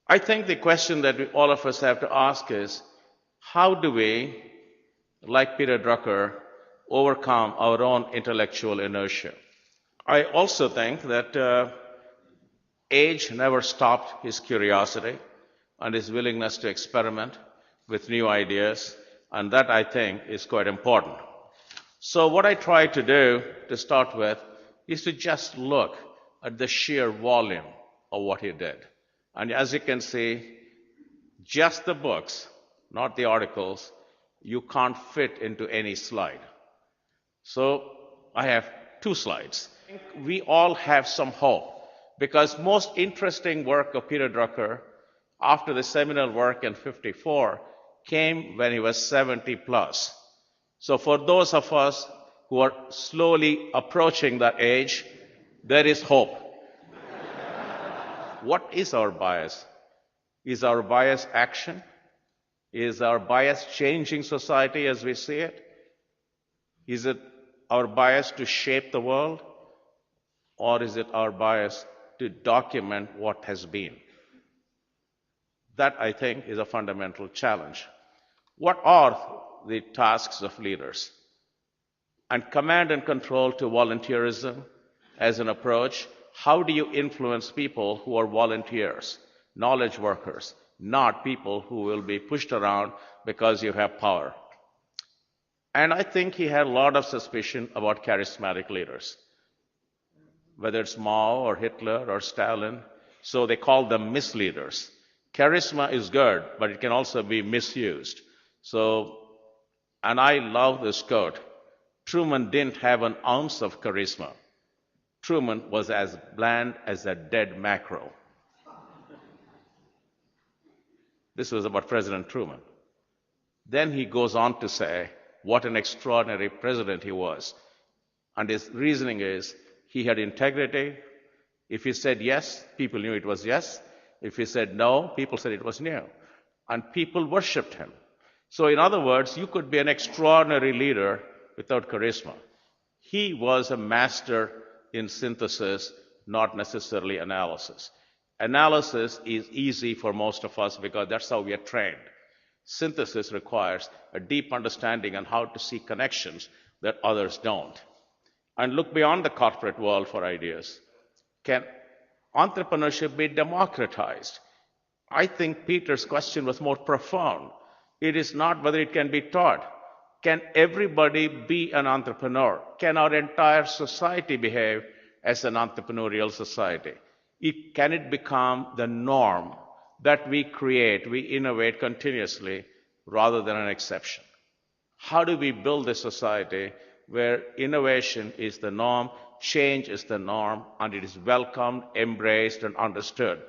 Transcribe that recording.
I think the question that all of us have to ask is, how do we, like Peter Drucker, overcome our own intellectual inertia? I also think that age never stopped his curiosity and his willingness to experiment with new ideas, and that I think is quite important. So what I try to do to start with is to just look at the sheer volume of what he did. And as you can see, just the books, not the articles, you can't fit into any slide. So I have 2 slides. We all have some hope, because most interesting work of Peter Drucker after the seminal work in 54 came when he was 70 plus. So for those of us who are slowly approaching that age, there is hope. What is our bias? Is our bias action? Is our bias changing society as we see it? Is it our bias to shape the world? Or is it our bias to document what has been? That, I think, is a fundamental challenge. What are the tasks of leaders? And command and control to volunteerism as an approach. How do you influence people who are volunteers, knowledge workers, not people who will be pushed around because you have power? And I think he had a lot of suspicion about charismatic leaders, whether it's Mao or Hitler or Stalin. So they call them misleaders. Charisma is good, but it can also be misused. And I love this quote. Truman didn't have an ounce of charisma. Truman was as bland as a dead mackerel. This was about President Truman. Then he goes on to say what an extraordinary president he was. And his reasoning is he had integrity. If he said yes, people knew it was yes. If he said no, people said it was no. And people worshipped him. So in other words, you could be an extraordinary leader without charisma. He was a master in synthesis, not necessarily analysis. Analysis is easy for most of us because that's how we are trained. Synthesis requires a deep understanding on how to see connections that others don't. And look beyond the corporate world for ideas. Can entrepreneurship be democratized? I think Peter's question was more profound. It is not whether it can be taught. Can everybody be an entrepreneur? Can our entire society behave as an entrepreneurial society? Can it become the norm that we create, we innovate continuously rather than an exception? How do we build a society where innovation is the norm, change is the norm, and it is welcomed, embraced, and understood?